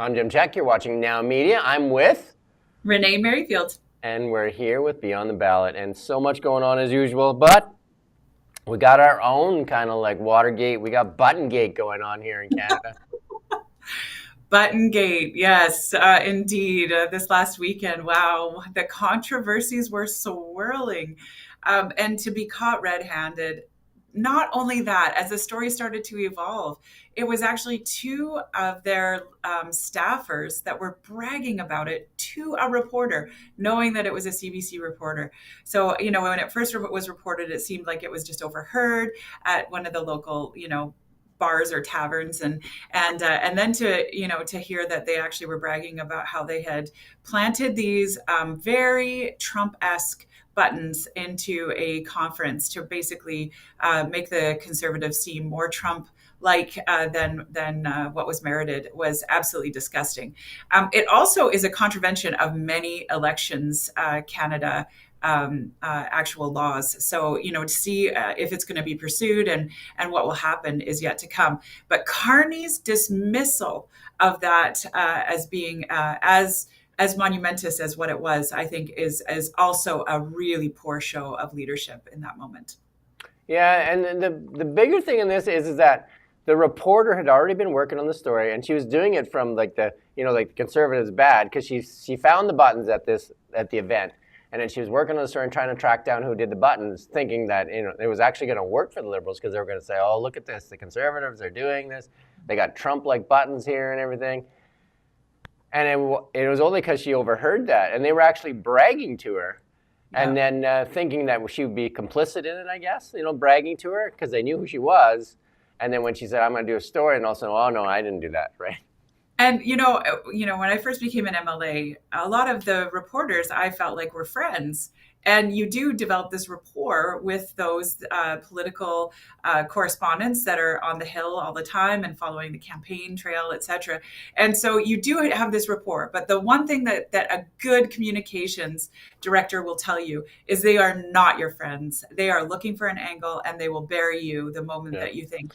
I'm Jim Check. You're watching Now Media. I'm with, Renee Merrifield. and we're here with Beyond the Ballot, and so much going on as usual. But we got our own kind of like Watergate. We got Buttongate going on here in Canada. Buttongate, yes, indeed. This last weekend, wow, the controversies were swirling. And to be caught red handed, not only that, as the story started to evolve, it was actually two of their staffers that were bragging about it to a reporter, knowing that it was a CBC reporter. So, when it first was reported, it seemed like it was just overheard at one of the local, bars or taverns, and then to hear that they actually were bragging about how they had planted these very Trump-esque buttons into a conference to basically make the conservatives seem more Trump like than what was merited was absolutely disgusting. It also is a contravention of many elections Canada actual laws. So, to see if it's going to be pursued and what will happen is yet to come. But Carney's dismissal of that as being as monumentous as what it was, I think, is also a really poor show of leadership in that moment. Yeah, and the bigger thing in this is that the reporter had already been working on the story, and she was doing it from like the conservatives bad because she found the buttons at the event. And then she was working on the story and trying to track down who did the buttons, thinking that it was actually going to work for the Liberals because they were going to say, "Oh, look at this! The Conservatives are doing this. They got Trump-like buttons here and everything." And it was only because she overheard that, and they were actually bragging to her, and Yeah. then thinking that she would be complicit in it. I guess bragging to her because they knew who she was. And then when she said, "I'm going to do a story," and also, "Oh no, I didn't do that," right? And when I first became an MLA, a lot of the reporters I felt like were friends. And you do develop this rapport with those political correspondents that are on the Hill all the time and following the campaign trail, et cetera. And so you do have this rapport. But the one thing that a good communications director will tell you is they are not your friends. They are looking for an angle and they will bury you the moment Yeah. that you think.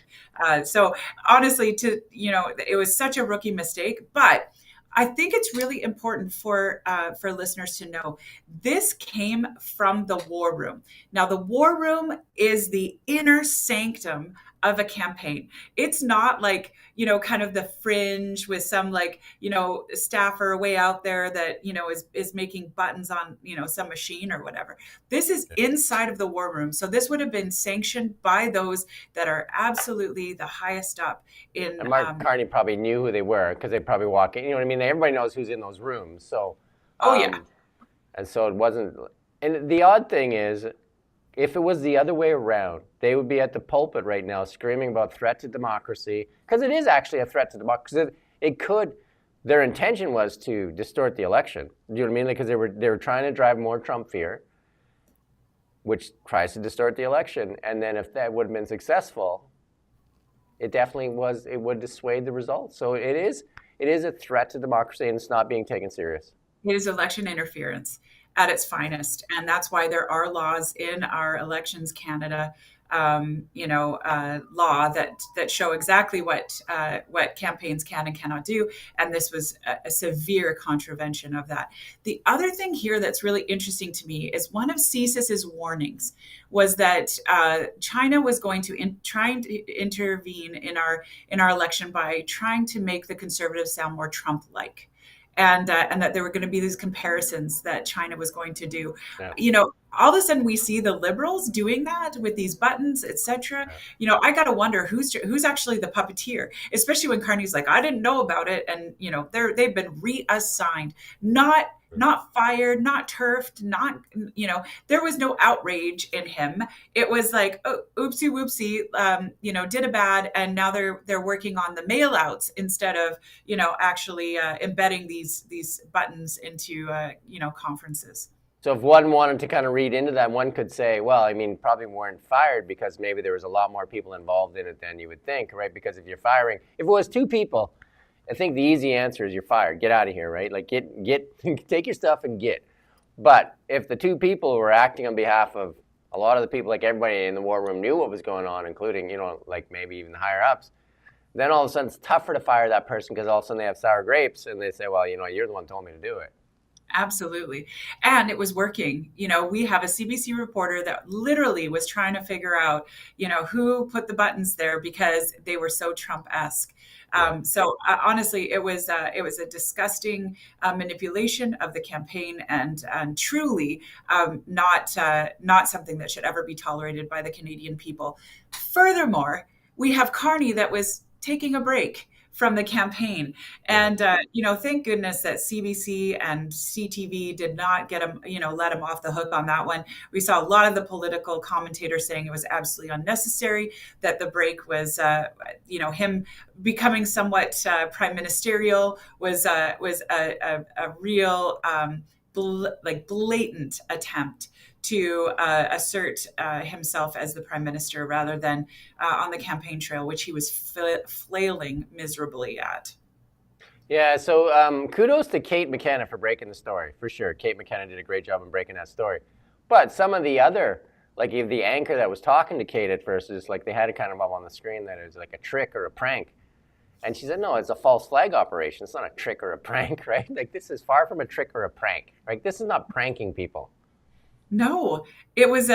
So honestly, it was such a rookie mistake, but I think it's really important for listeners to know this came from the war room. Now, the war room is the inner sanctum of a campaign. It's not like kind of the fringe with some like staffer way out there that is making buttons on some machine or whatever. This is inside of the war room. So this would have been sanctioned by those that are absolutely the highest up in. And Mark Carney probably knew who they were because they probably walk in. You know what I mean? Everybody knows who's in those rooms. So, Oh yeah. and so it wasn't. And the odd thing is, if it was the other way around, they would be at the pulpit right now screaming about threat to democracy because it is actually a threat to democracy. It could. Their intention was to distort the election. Do you know what I mean? Because they were trying to drive more Trump fear, which tries to distort the election. And then if that would have been successful, it definitely was. It would dissuade the results. So it is a threat to democracy, and it's not being taken serious. It is election interference at its finest. And that's why there are laws in our elections Canada, law that show exactly what campaigns can and cannot do. And this was a severe contravention of that. The other thing here that's really interesting to me is one of CSIS's warnings was that China was going to trying to intervene in our election by trying to make the conservatives sound more Trump-like. And that there were going to be these comparisons that China was going to do. Yeah. All of a sudden we see the Liberals doing that with these buttons, etc. I got to wonder who's actually the puppeteer, especially when Carney's like, I didn't know about it, and they've been reassigned, not fired, not turfed, not there was no outrage in him. It was like, oh, oopsie whoopsie, did a bad, and now they're working on the mail outs instead of actually embedding these buttons into conferences. So if one wanted to kind of read into that, one could say, well, I mean, probably weren't fired because maybe there was a lot more people involved in it than you would think, right? Because if you're firing, if it was two people, I think the easy answer is you're fired. Get out of here, right? Like get take your stuff and get. But if the two people were acting on behalf of a lot of the people, like everybody in the war room knew what was going on, including, like maybe even the higher ups, Then all of a sudden it's tougher to fire that person because all of a sudden they have sour grapes and they say, well, you're the one who told me to do it. Absolutely. And it was working. We have a CBC reporter that literally was trying to figure out, who put the buttons there because they were so Trump-esque. Yeah. Honestly, it was a disgusting manipulation of the campaign, and truly not something that should ever be tolerated by the Canadian people. Furthermore, we have Carney that was taking a break from the campaign. Yeah. And, thank goodness that CBC and CTV did not get him, let him off the hook on that one. We saw a lot of the political commentators saying it was absolutely unnecessary, that the break was, him becoming somewhat prime ministerial was a real, blatant attempt to assert himself as the prime minister rather than on the campaign trail, which he was flailing miserably at. Yeah, so kudos to Kate McKenna for breaking the story, for sure. Kate McKenna did a great job in breaking that story. But some of the other, like the anchor that was talking to Kate at first, is like they had it kind of up on the screen that it was like a trick or a prank. And she said, no, it's a false flag operation. It's not a trick or a prank, right? Like this is far from a trick or a prank, right? This is not pranking people. No, it's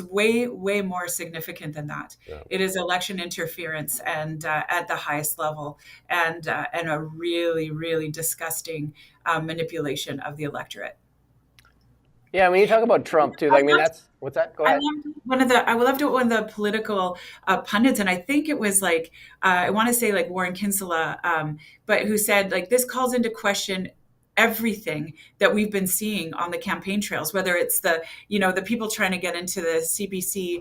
way more significant than that. Yeah. It is election interference, and at the highest level, and a really disgusting manipulation of the electorate. Yeah, when you talk about Trump too, I I mean, loved, that's, what's that? Go I ahead. loved one of the political pundits, and I think it was like I want to say like Warren Kinsella, but who said like this calls into question everything that we've been seeing on the campaign trails, whether it's the people trying to get into the CBC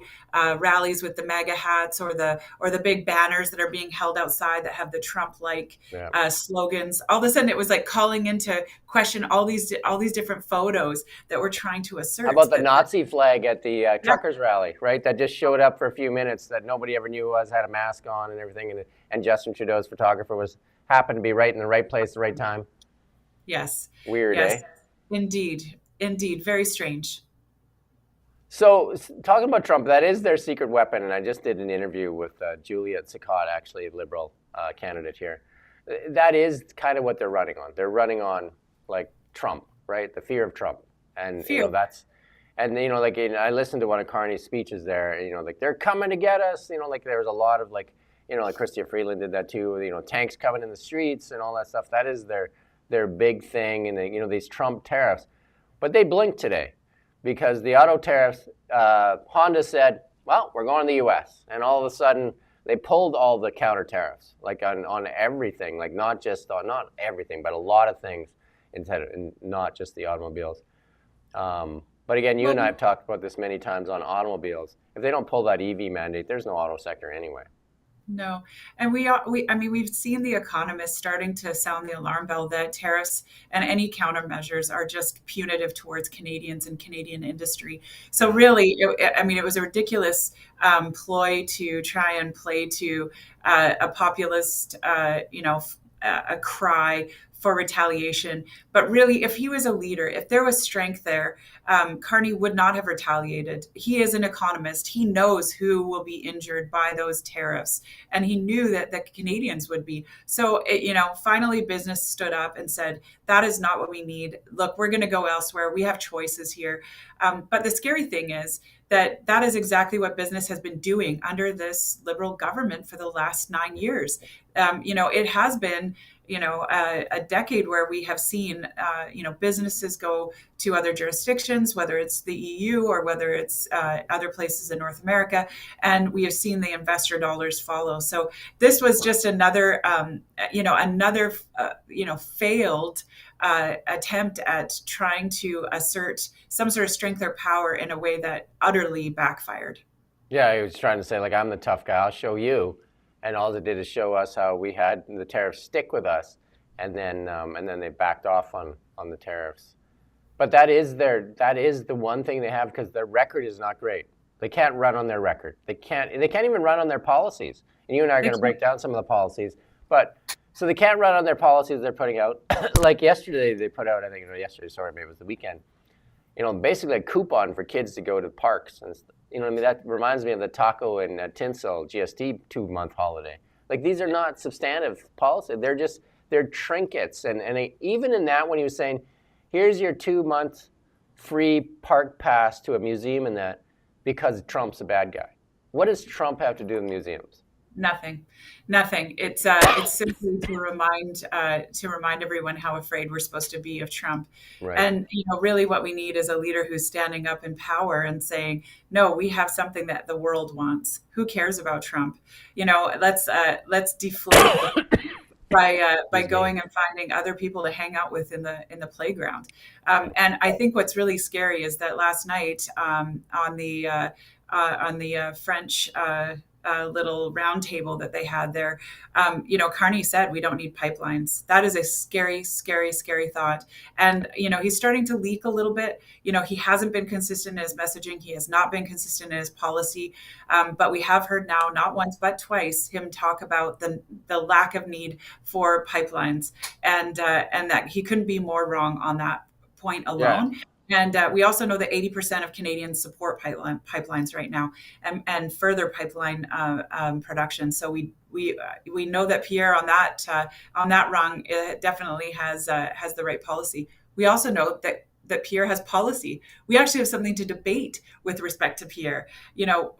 rallies with the MAGA hats, or the big banners that are being held outside that have the Trump-like Yeah. slogans. All of a sudden, it was like calling into question all these different photos that we're trying to How assert about the that. Nazi flag at the Yeah. truckers rally, right? That just showed up for a few minutes that nobody ever knew was, had a mask on and everything. And Justin Trudeau's photographer happened to be right in the right place, at the right time. Yes. Weird, Yes. eh? Indeed. Very strange. So talking about Trump, that is their secret weapon. And I just did an interview with Juliet Sicot, actually, a Liberal candidate here. That is kind of what they're running on. They're running on like Trump, right? The fear of Trump. And Fear. I listened to one of Carney's speeches there, like they're coming to get us, like there was a lot of like Chrystia Freeland did that too, tanks coming in the streets and all that stuff. That is their big thing, and these Trump tariffs. But they blinked today because the auto tariffs, Honda said, well, we're going to the US. And all of a sudden they pulled all the counter tariffs, like on everything, like not everything, but a lot of things, and not just the automobiles. But again, you and I have talked about this many times on automobiles. If they don't pull that EV mandate, there's no auto sector anyway. No, and we've seen the economists starting to sound the alarm bell that tariffs and any countermeasures are just punitive towards Canadians and Canadian industry. So really, it was a ridiculous ploy to try and play to a populist, a cry for retaliation. But really, if he was a leader, if there was strength there, Carney would not have retaliated. He is an economist. He knows who will be injured by those tariffs. And he knew that the Canadians would be. So, finally business stood up and said, that is not what we need. Look, we're going to go elsewhere. We have choices here. But the scary thing is that is exactly what business has been doing under this Liberal government for the last 9 years. It has been a decade where we have seen, businesses go to other jurisdictions, whether it's the EU or whether it's other places in North America, and we have seen the investor dollars follow. So this was just another failed attempt at trying to assert some sort of strength or power in a way that utterly backfired. Yeah, he was trying to say, like, I'm the tough guy, I'll show you. And all it did is show us how we had the tariffs stick with us, and then they backed off on the tariffs. But that is the one thing they have, because their record is not great. They can't run on their record. They can't even run on their policies. And you and I are going to break down some of the policies. But so they can't run on their policies they're putting out. Like yesterday, they put out, maybe it was the weekend, basically a coupon for kids to go to parks and I mean, that reminds me of the taco and tinsel GST 2-month holiday. Like these are not substantive policy. They're trinkets. And even in that, when he was saying, here's your 2-month free park pass to a museum and that, because Trump's a bad guy. What does Trump have to do with museums? Nothing, nothing. It's simply to remind everyone how afraid we're supposed to be of Trump, Right. and really what we need is a leader who's standing up in power and saying, no, we have something that the world wants. Who cares about Trump? Let's deflate by Excuse me. going and finding other people to hang out with in the playground. And I think what's really scary is that last night on the French little round table that they had there, Carney said we don't need pipelines. That is a scary, scary, scary thought. And he's starting to leak a little bit. He hasn't been consistent in his messaging. He has not been consistent in his policy. But we have heard now, not once but twice, him talk about the lack of need for pipelines, and that he couldn't be more wrong on that point Yeah. alone. And we also know that 80% of Canadians support pipelines right now, and further pipeline production. So we know that Pierre on that rung definitely has the right policy. We also know that Pierre has policy. We actually have something to debate with respect to Pierre.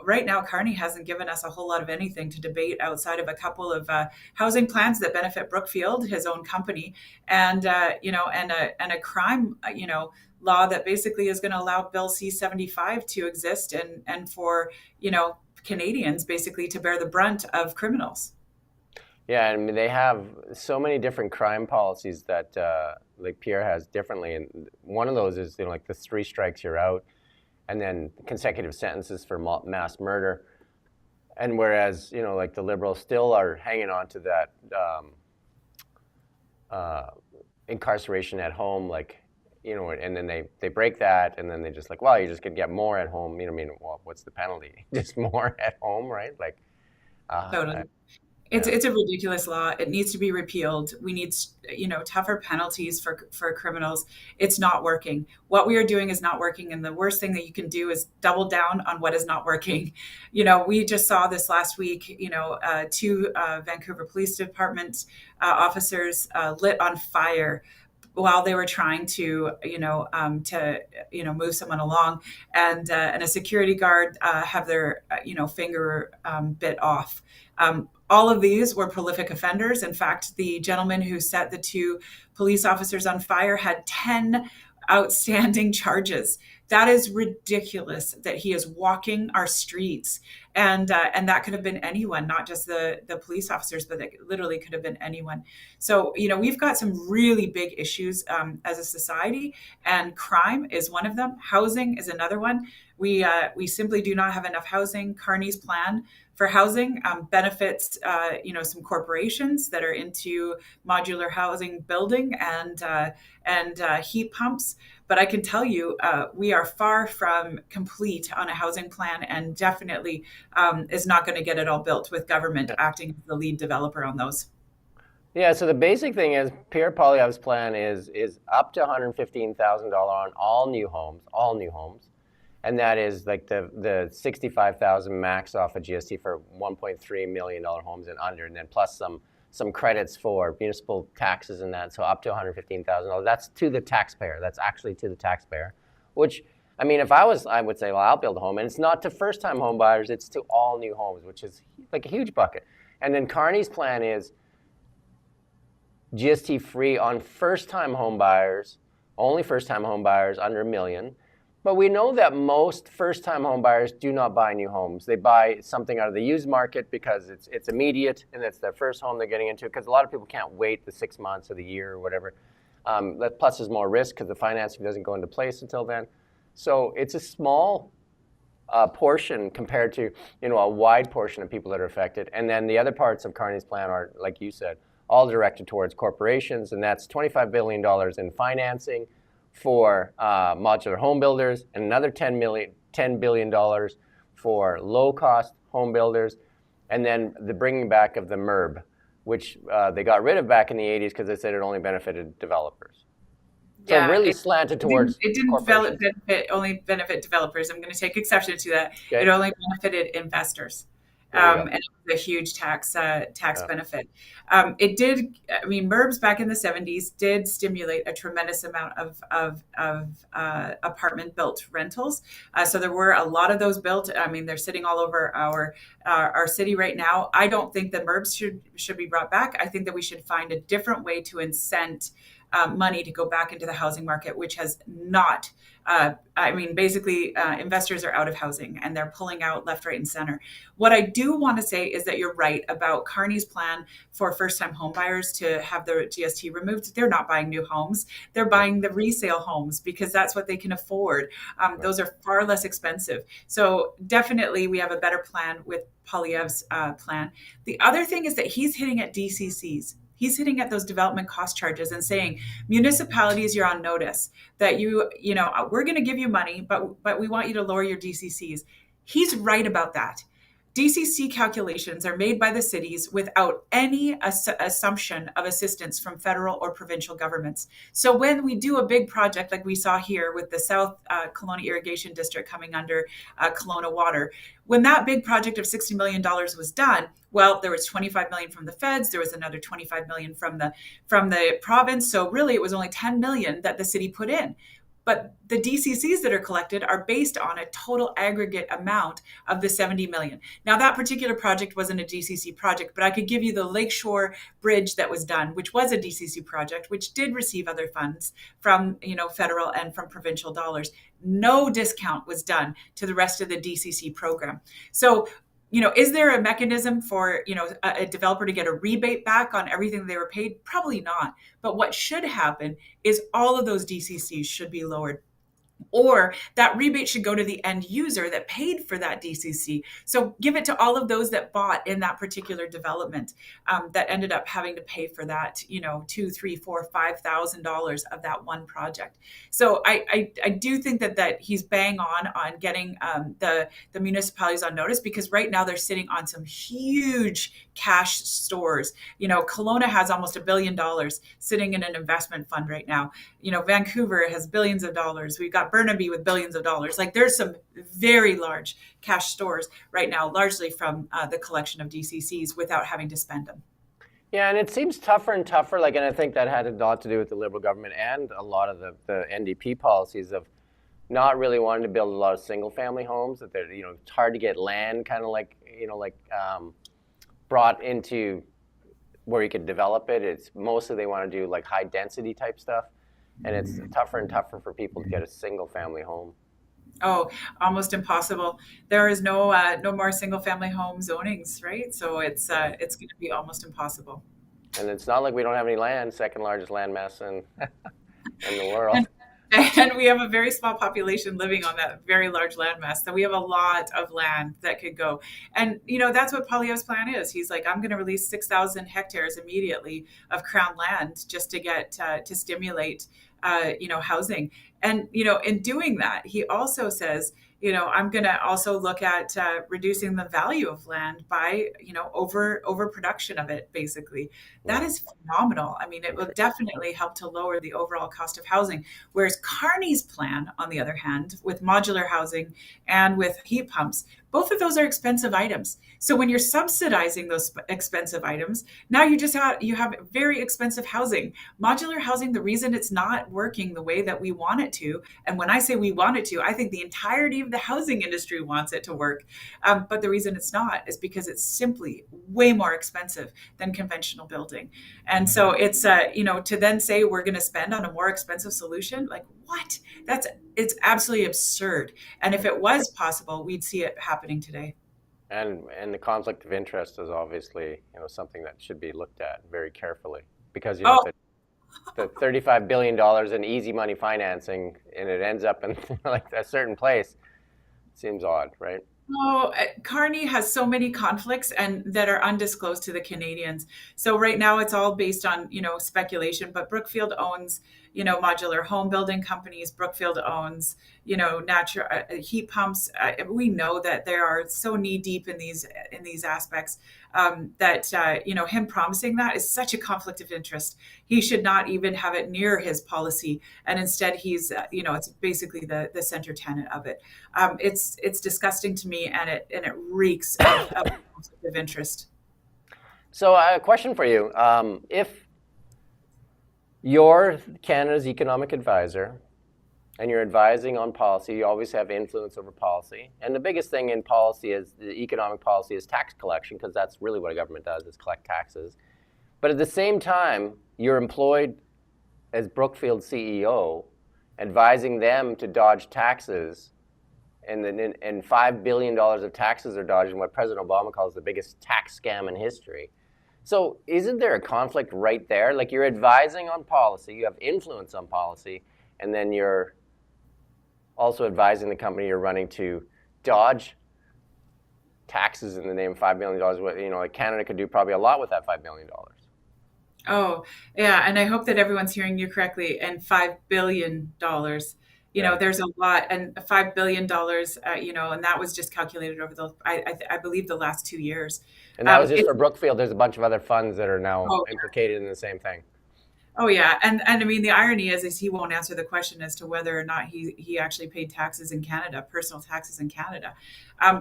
Right now, Carney hasn't given us a whole lot of anything to debate outside of a couple of housing plans that benefit Brookfield, his own company, and and a crime law that basically is going to allow Bill C-75 to exist, and for Canadians basically to bear the brunt of criminals. Yeah, I mean, they have so many different crime policies that like Pierre has differently, and one of those is like the 3 strikes you're out, and then consecutive sentences for mass murder. And whereas like the Liberals still are hanging on to that uh, incarceration at home, like and then they break that, and then they just like, well, you're just gonna get more at home. I mean, well, what's the penalty? Just more at home, right? Like, Totally. It's yeah. it's a ridiculous law. It needs to be repealed. We need tougher penalties for criminals. It's not working. What we are doing is not working, and the worst thing that you can do is double down on what is not working. We just saw this last week. 2 Vancouver Police Department officers lit on fire while they were trying to move someone along, and a security guard have their finger bit off. All of these were prolific offenders. In fact, the gentleman who set the 2 police officers on fire had 10 outstanding charges. That is ridiculous that he is walking our streets, and that could have been anyone, not just the police officers, but it literally could have been anyone. So we've got some really big issues as a society, and crime is one of them. Housing is another one. We simply do not have enough housing. Carney's plan for housing benefits some corporations that are into modular housing building and heat pumps. But I can tell you, we are far from complete on a housing plan, and definitely is not going to get it all built with government acting as the lead developer on those. Yeah, so the basic thing is Pierre Poilievre's plan is up to $115,000 on all new homes, and that is like the 65,000 max off of GST for $1.3 million homes and under, and then plus some credits for municipal taxes and that, so up to $115,000. That's to the taxpayer. That's actually to the taxpayer, which, I mean, if I would say, well, I'll build a home, and it's not to first-time home buyers, it's to all new homes, which is like a huge bucket. And then Carney's plan is GST free on first-time home buyers, only first-time home buyers under $1 million. But we know that most first-time home buyers do not buy new homes. They buy something out of the used market because it's immediate, and it's their first home they're getting into, because a lot of people can't wait the 6 months or the year or whatever. Plus there's more risk because the financing doesn't go into place until then. So it's a small portion compared to a wide portion of people that are affected. And then the other parts of Carney's plan are, like you said, all directed towards corporations, and that's $25 billion in financing for modular home builders, and another $10 billion for low-cost home builders, and then the bringing back of the MERB, which they got rid of back in the 80s because they said it only benefited developers. So Yeah, really slanted towards it didn't corporations. only benefit developers. I'm going to take exception to that. It Okay, only benefited investors, there you go. and it was a huge tax Yeah, benefit. It did. I mean, MERBs back in the '70s did stimulate a tremendous amount of apartment built rentals. So there were a lot of those built. I mean, they're sitting all over our city right now. I don't think the MERBs should be brought back. I think that we should find a different way to incent money to go back into the housing market, which has not. I mean, basically, investors are out of housing and they're pulling out left, right, and center. What I do want to say is that you're right about Carney's plan for first-time homebuyers to have their GST removed. They're not buying new homes; they're right, buying the resale homes because that's what they can afford. right. Those are far less expensive. So definitely, we have a better plan with Poilievre's plan. The other thing is that he's hitting at DCCs. He's hitting at those development cost charges and saying, municipalities, you're on notice that we're going to give you money, but we want you to lower your DCCs. He's right about that. DCC calculations are made by the cities without any assumption of assistance from federal or provincial governments. So when we do a big project like we saw here with the South Kelowna Irrigation District coming under Kelowna Water, when that big project of $60 million was done, well, there was 25 million from the feds, there was another 25 million from the province. So really it was only 10 million that the city put in. But the DCCs that are collected are based on a total aggregate amount of the 70 million. Now, that particular project wasn't a DCC project, but I could give you the Lakeshore Bridge that was done, which was a DCC project, which did receive other funds from federal and from provincial dollars. No discount was done to the rest of the DCC program. So is there a mechanism for, a developer to get a rebate back on everything they were paid? Probably not. But what should happen is all of those DCCs should be lowered, or that rebate should go to the end user that paid for that DCC. So give it to all of those that bought in that particular development, that ended up having to pay for that, $2, $3, $4, $5,000 of that one project. So I do think that he's bang on getting the municipalities on notice, because right now they're sitting on some huge cash stores. Kelowna has almost $1 billion sitting in an investment fund right now. Vancouver has billions of dollars. We've got Burnaby with billions of dollars. Like, there's some very large cash stores right now, largely from the collection of DCCs without having to spend them. Yeah, and it seems tougher and tougher. Like, and I think that had a lot to do with the Liberal government and a lot of the NDP policies of not really wanting to build a lot of single-family homes. That they're, it's hard to get land, kind of like, brought into where you could develop it. It's mostly they want to do like high density type stuff, and it's tougher and tougher for people to get a single-family home. Oh, almost impossible. There is no more single family home zonings, right? So it's going to be almost impossible. And it's not like we don't have any land, second largest land mass in the world. And we have a very small population living on that very large landmass. So we have a lot of land that could go. And, that's what Poilievre's plan is. He's like, I'm going to release 6,000 hectares immediately of crown land just to get to stimulate, housing. And, in doing that, he also says, I'm going to also look at reducing the value of land by, overproduction of it, basically. That is phenomenal. I mean, it will definitely help to lower the overall cost of housing. Whereas Carney's plan, on the other hand, with modular housing and with heat pumps, both of those are expensive items. So when you're subsidizing those expensive items, now you have very expensive housing. Modular housing, the reason it's not working the way that we want it to, and when I say we want it to, I think the entirety of the housing industry wants it to work. But the reason it's not is because it's simply way more expensive than conventional building. And so it's, to then say we're going to spend on a more expensive solution, like what? It's absolutely absurd. And if it was possible, we'd see it happening today. And the conflict of interest is obviously, something that should be looked at very carefully, because Oh, the $35 billion in easy money financing, and it ends up in like a certain place. It seems odd, right? Oh, Carney has so many conflicts and that are undisclosed to the Canadians. So right now it's all based on, speculation, but Brookfield owns, modular home building companies. Brookfield owns, natural heat pumps. We know that they are so knee deep in these aspects, that him promising that is such a conflict of interest. He should not even have it near his policy, and instead he's it's basically the center tenet of it. It's disgusting to me, and it reeks of conflict of interest. So, a question for you: if you're Canada's economic advisor, and you're advising on policy, you always have influence over policy. And the biggest thing in policy is the economic policy is tax collection, because that's really what a government does, is collect taxes. But at the same time, you're employed as Brookfield CEO, advising them to dodge taxes, and $5 billion of taxes are dodged in what President Obama calls the biggest tax scam in history. So isn't there a conflict right there? Like, you're advising on policy, you have influence on policy, and then you're also advising the company you're running to dodge taxes in the name of $5 billion. Like, Canada could do probably a lot with that $5 billion. Oh, yeah. And I hope that everyone's hearing you correctly. And $5 billion. Yeah. There's a lot. And $5 billion, and that was just calculated over I believe the last 2 years. And that was just for Brookfield. There's a bunch of other funds that are now implicated in the same thing. Oh yeah, and I mean the irony is he won't answer the question as to whether or not he actually paid taxes in Canada, personal taxes in Canada.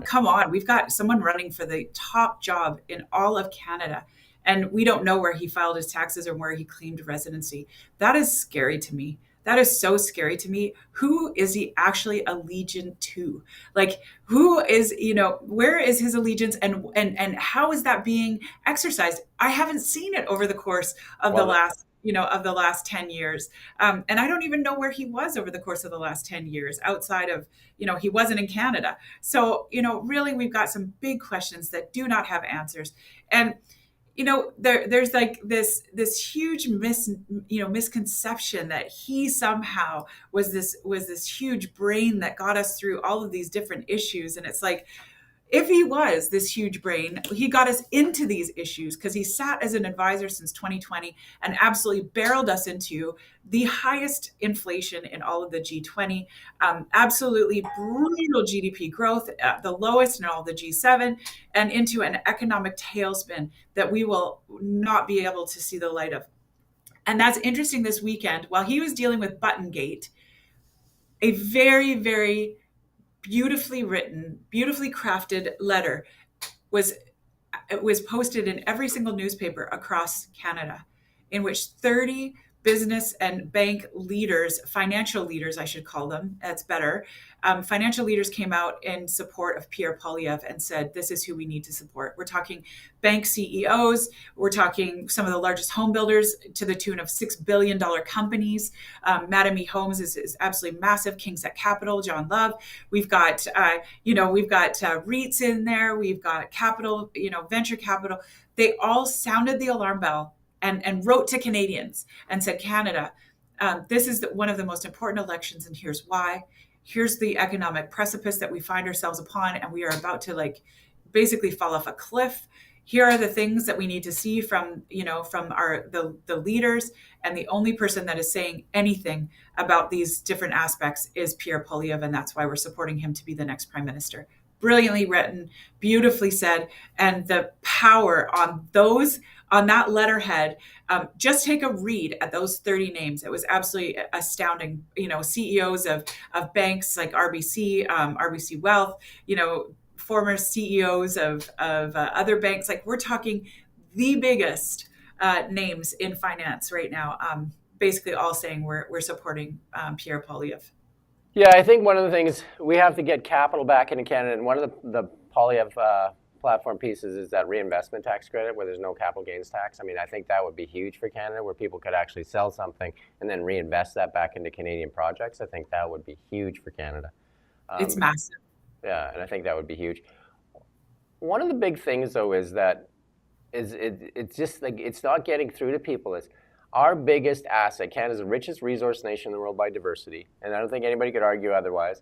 Come on, we've got someone running for the top job in all of Canada, and we don't know where he filed his taxes or where he claimed residency. That is scary to me. That is so scary to me. Who is he actually allegiant to? Like, who is, where is his allegiance, and how is that being exercised? I haven't seen it over the course of the last 10 years. And I don't even know where he was over the course of the last 10 years outside of, he wasn't in Canada. So, really, we've got some big questions that do not have answers. And, there's like this huge misconception that he somehow was this huge brain that got us through all of these different issues. And it's like, if he was this huge brain, he got us into these issues because he sat as an advisor since 2020 and absolutely barreled us into the highest inflation in all of the G20, absolutely brutal GDP growth, the lowest in all the G7, and into an economic tailspin that we will not be able to see the light of. And that's interesting. This weekend, while he was dealing with Buttongate, a very, very beautifully written, beautifully crafted letter was posted in every single newspaper across Canada, in which 30 business and bank leaders, financial leaders, I should call them, that's better. Financial leaders came out in support of Pierre Poilievre and said, this is who we need to support. We're talking bank CEOs. We're talking some of the largest home builders to the tune of $6 billion companies. Mattamy Homes is absolutely massive. Kingset Capital, John Love. We've got, REITs in there. We've got capital, venture capital. They all sounded the alarm bell and wrote to Canadians and said, Canada, this is one of the most important elections, and here's why. Here's the economic precipice that we find ourselves upon, and we are about to basically fall off a cliff. Here are the things that we need to see from the leaders, and the only person that is saying anything about these different aspects is Pierre Poilievre, and that's why we're supporting him to be the next prime minister. Brilliantly written, beautifully said, and the power on that letterhead. Just take a read at those 30 names. It was absolutely astounding. CEOs of banks like RBC, RBC Wealth, former CEOs of other banks. Like, we're talking the biggest names in finance right now, basically all saying we're supporting Pierre Poilievre. Yeah, I think one of the things, we have to get capital back into Canada, and one of the Poilievre platform pieces is that reinvestment tax credit where there's no capital gains tax. I mean, I think that would be huge for Canada, where people could actually sell something and then reinvest that back into Canadian projects. I think that would be huge for Canada. It's massive. Yeah, and I think that would be huge. One of the big things, though, is that it's just like, it's not getting through to people. Is our biggest asset, Canada's the richest resource nation in the world by diversity, and I don't think anybody could argue otherwise.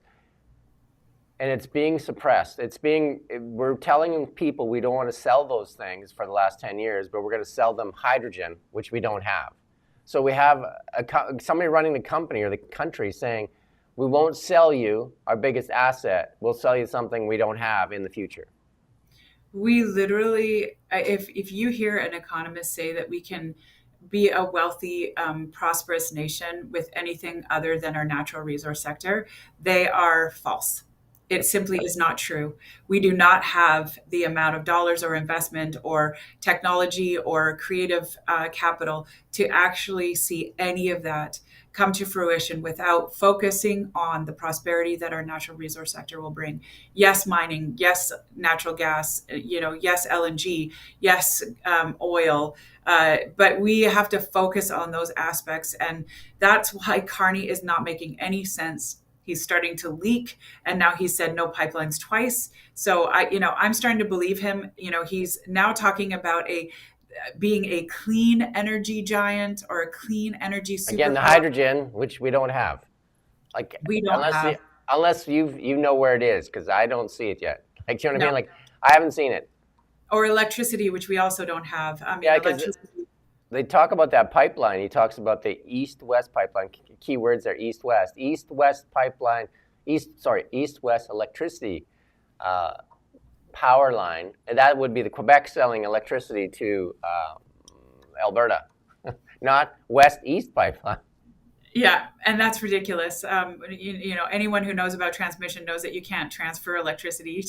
And it's being suppressed. We're telling people we don't want to sell those things for the last 10 years, but we're going to sell them hydrogen, which we don't have. So we have somebody running the company or the country saying, we won't sell you our biggest asset. We'll sell you something we don't have in the future. We literally, if you hear an economist say that we can be a wealthy, prosperous nation with anything other than our natural resource sector, they are false. It simply is not true. We do not have the amount of dollars or investment or technology or creative capital to actually see any of that come to fruition without focusing on the prosperity that our natural resource sector will bring. Yes, mining. Yes, natural gas. Yes, LNG. Yes, oil. But we have to focus on those aspects, and that's why Carney is not making any sense. He's starting to leak, and now he said no pipelines twice. So I'm starting to believe him. He's now talking about a being a clean energy giant or a clean energy Again, the superpower. hydrogen, which we don't have, like We don't unless have. you know where it is, because I don't see it yet. Like, you know what I mean? No. Like, I haven't seen it. Or electricity, which we also don't have. Yeah, because Electricity. they talk about that pipeline. He talks about the east-west pipeline. Key words are east-west. East-west pipeline. East-west electricity uh, power line, and that would be the Quebec selling electricity to Alberta, not west-east pipeline. Yeah, and that's ridiculous. Anyone who knows about transmission knows that you can't transfer electricity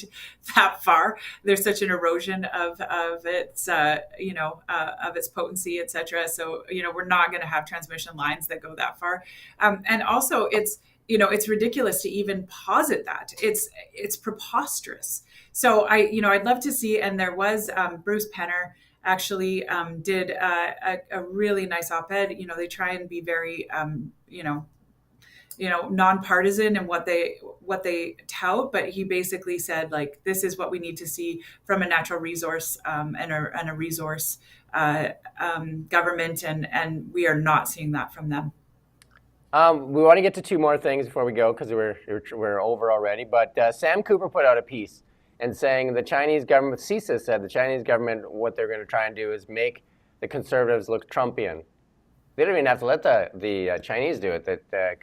that far. There's such an erosion of its of its potency, etc. So we're not going to have transmission lines that go that far. And also, it's ridiculous to even posit that. It's preposterous. So I'd love to see. And there was Bruce Penner actually did a really nice op-ed. They try and be very nonpartisan in what they tout, but he basically said, like, this is what we need to see from a natural resource and a resource government, and we are not seeing that from them. We want to get to two more things before we go because we're over already. But Sam Cooper put out a piece and saying the Chinese government, CISA said the Chinese government, what they're going to try and do is make the conservatives look Trumpian. They don't even have to let the Chinese do it. That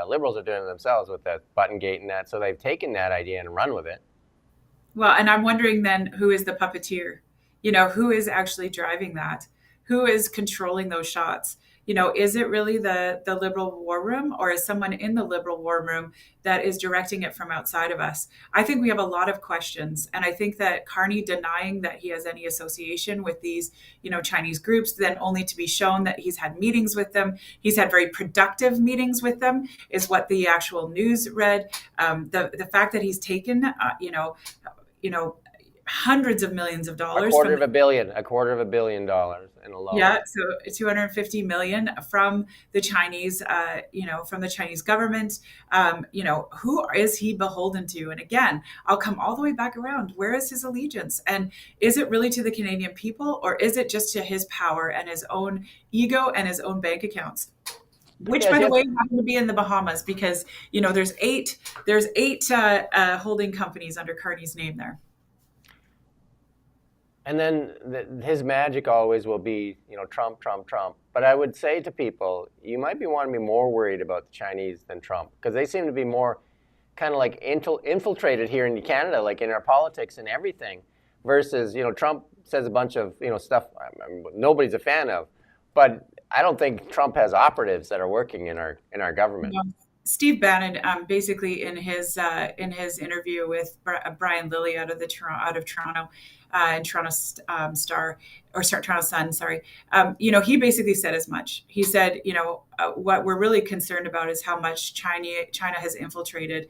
liberals are doing it themselves with the button gate and that. So they've taken that idea and run with it. Well, and I'm wondering then, who is the puppeteer? Who is actually driving that? Who is controlling those shots? Is it really the liberal war room, or is someone in the liberal war room that is directing it from outside of us? I think we have a lot of questions, and I think that Carney denying that he has any association with these, Chinese groups, then only to be shown that he's had meetings with them. He's had very productive meetings with them, is what the actual news read. The fact that he's taken, hundreds of millions of A dollars quarter from of a billion, $250 million in a loan. yeah, so 250 million from the Chinese, from the Chinese government. Who is he beholden to? And again, I'll come all the way back around. Where is his allegiance? And is it really to the Canadian people, or is it just to his power and his own ego and his own bank accounts? Which, Yes, by the yes. way, happen to be in the Bahamas, because there's eight holding companies under Carney's name there. And then his magic always will be, Trump, Trump, Trump. But I would say to people, you might be wanting to be more worried about the Chinese than Trump, because they seem to be more kind of like infiltrated here in Canada, like in our politics and everything, versus, Trump says a bunch of, stuff nobody's a fan of. But I don't think Trump has operatives that are working in our government. Steve Bannon, basically in his interview with Brian Lilly out of Toronto, and Toronto Star, or Toronto Sun, sorry. He basically said as much. He said, what we're really concerned about is how much China has infiltrated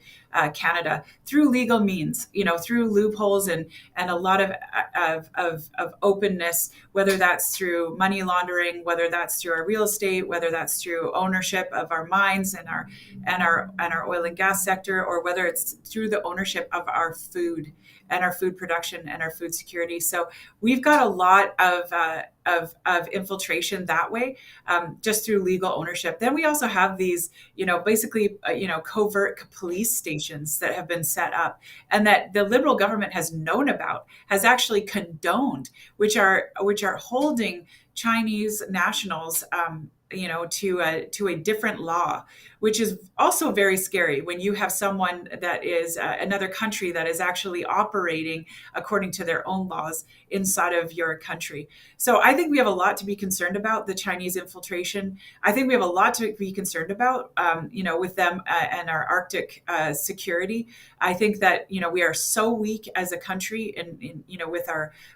Canada through legal means, through loopholes and a lot of openness, whether that's through money laundering, whether that's through our real estate, whether that's through ownership of our mines and our oil and gas sector, or whether it's through the ownership of our food and our food production and our food security. So we've got a lot of infiltration that way, just through legal ownership. Then we also have these, basically, covert police stations that have been set up and that the Liberal government has known about, has actually condoned, which are holding Chinese nationals, to a different law, which is also very scary when you have someone that is another country that is actually operating according to their own laws inside of your country. So I think we have a lot to be concerned about the Chinese infiltration. I think we have a lot to be concerned about, with them and our Arctic security. I think that we are so weak as a country,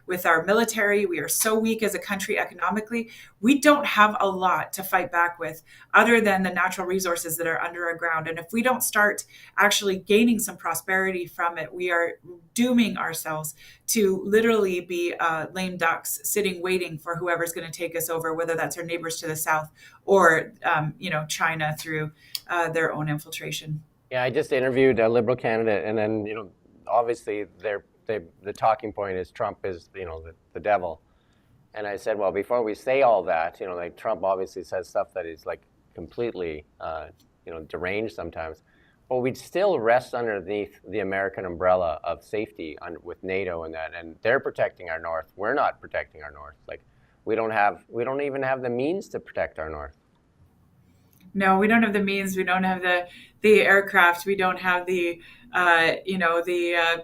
with our military. We are so weak as a country economically. We don't have a lot to fight back with other than the natural resources that are under our ground. And if we don't start actually gaining some prosperity from it, we are dooming ourselves to literally be lame ducks sitting waiting for whoever's going to take us over, whether that's our neighbors to the south or China through their own infiltration. Yeah, I just interviewed a liberal candidate, and then obviously the talking point is Trump is the devil, and I said, well, before we say all that, like Trump obviously says stuff that is like completely deranged sometimes, but we'd still rest underneath the American umbrella of safety with NATO and that, and they're protecting our north. We're not protecting our north. Like we don't even have the means to protect our north. No, we don't have the means. We don't have the aircraft. We don't have the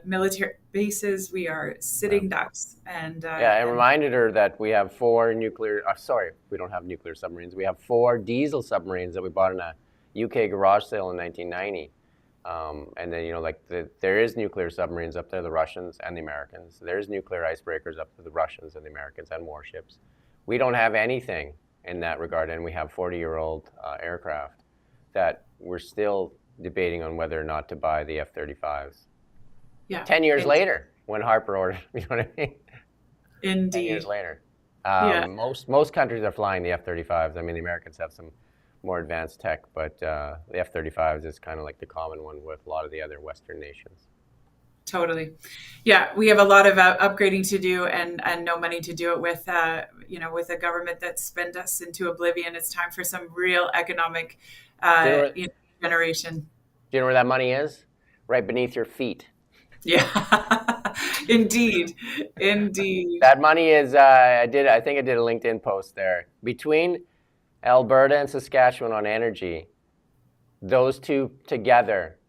military bases. We are Yeah. sitting ducks. And Yeah, I reminded her that we have four nuclear. Sorry, we don't have nuclear submarines. We have four diesel submarines that we bought in a UK garage sale in 1990. And then there is nuclear submarines up there, the Russians and the Americans. There's nuclear icebreakers up to the Russians and the Americans and warships. We don't have anything in that regard, and we have 40-year-old aircraft that we're still debating on whether or not to buy the F-35s. yeah, 10 years later, when Harper ordered, you know what I mean? 10 years indeed. later. Yeah. Most countries are flying the F-35s. I mean, the Americans have some more advanced tech, but the F-35s is kind of like the common one with a lot of the other Western nations. Totally. Yeah, we have a lot of upgrading to do and no money to do it with, with a government that spent us into oblivion. It's time for some real economic Do you know, generation. do you know where that money is? Right beneath your feet. Yeah, indeed. Indeed. That money is, I think I did a LinkedIn post there. Between Alberta and Saskatchewan on energy, those two together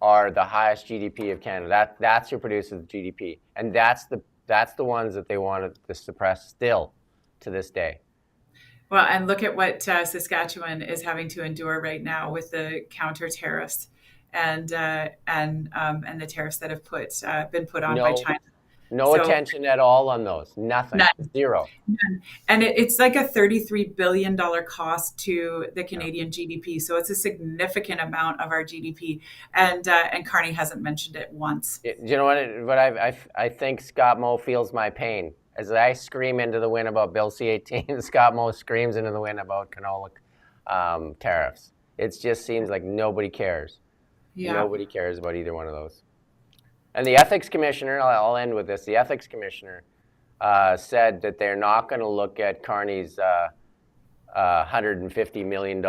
are the highest GDP of Canada. That's who produces the GDP, and that's the ones that they wanted to suppress still to this day. Well, and look at what Saskatchewan is having to endure right now with the counter tariffs and the tariffs that have been put on by No, China. no So attention at all on those. Nothing. none. Zero. And it's like a $33 billion cost to the Canadian GDP. So it's a significant amount of our GDP. And Carney hasn't mentioned it once. You know what I think Scott Moe feels my pain. As I scream into the wind about Bill C-18, Scott Moe screams into the wind about canola tariffs. It just seems like nobody cares. Yeah. Nobody cares about either one of those. And the ethics commissioner, I'll end with this. The ethics commissioner said that they're not going to look at Carney's $150 million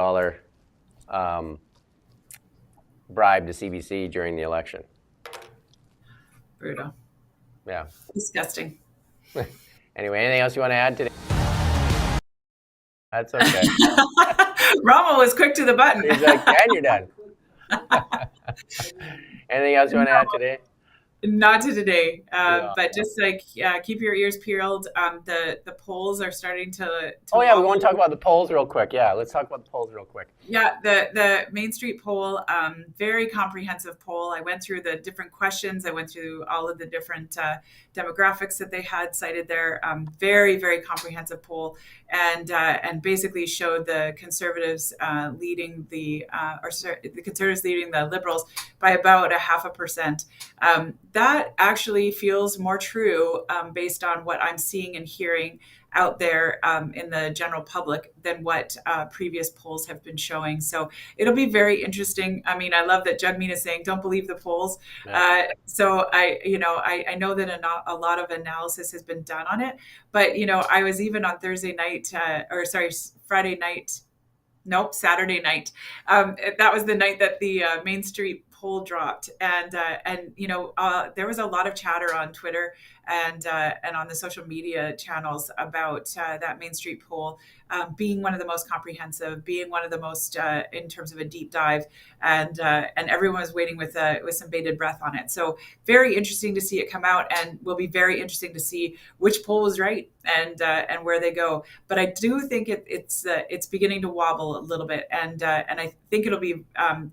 bribe to CBC during the election. Brutal. Yeah. Disgusting. Anyway, anything else you want to add today? That's okay. Rama was quick to the button. He's like, and you're done. Anything else you want to add today? Not to today, Yeah. but just like keep your ears peeled. The polls are starting to. Oh yeah, we wobble. want to talk about the polls real quick. Yeah, let's talk about the polls real quick. Yeah, the Main Street poll, very comprehensive poll. I went through the different questions. I went through all of the different demographics that they had cited there. Very, very comprehensive poll, and basically showed the Conservatives leading the Conservatives leading the Liberals by about 0.5%. That actually feels more true based on what I'm seeing and hearing out there in the general public than what previous polls have been showing. So it'll be very interesting. I mean, I love that Jagmeet is saying, don't believe the polls. Yeah. So I know that a lot of analysis has been done on it, but, I was even on Friday night. Nope, Saturday night. That was the night that the Main Street poll dropped, and there was a lot of chatter on Twitter and on the social media channels about that Main Street poll being one of the most comprehensive, being one of the most in terms of a deep dive, and everyone was waiting with some bated breath on it. So very interesting to see it come out, and will be very interesting to see which poll was right and where they go. But I do think it's beginning to wobble a little bit, and I think it'll be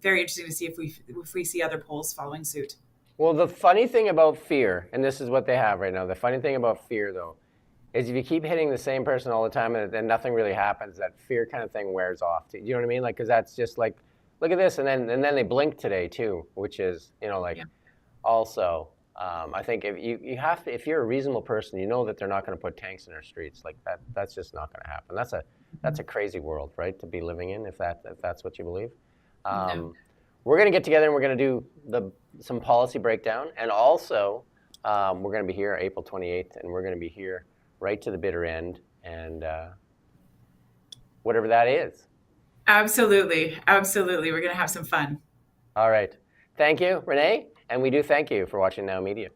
very interesting to see if we see other polls following suit. Well, the funny thing about fear, and this is what they have right now, the funny thing about fear, though, is if you keep hitting the same person all the time and then nothing really happens, that fear kind of thing wears off. Do you know what I mean? Like, because that's just like, look at this, and then they blink today too, which is, like, Yeah. also, I think if you have to, if you're a reasonable person, you know that they're not going to put tanks in our streets. Like that, that's just not going to happen. That's a crazy world, right, to be living in, if that's what you believe. No. We're going to get together and we're going to do some policy breakdown, and also we're going to be here April 28th, and we're going to be here right to the bitter end, and whatever that is. Absolutely, absolutely. We're going to have some fun. All right. Thank you, Renee, and we do thank you for watching Now Media.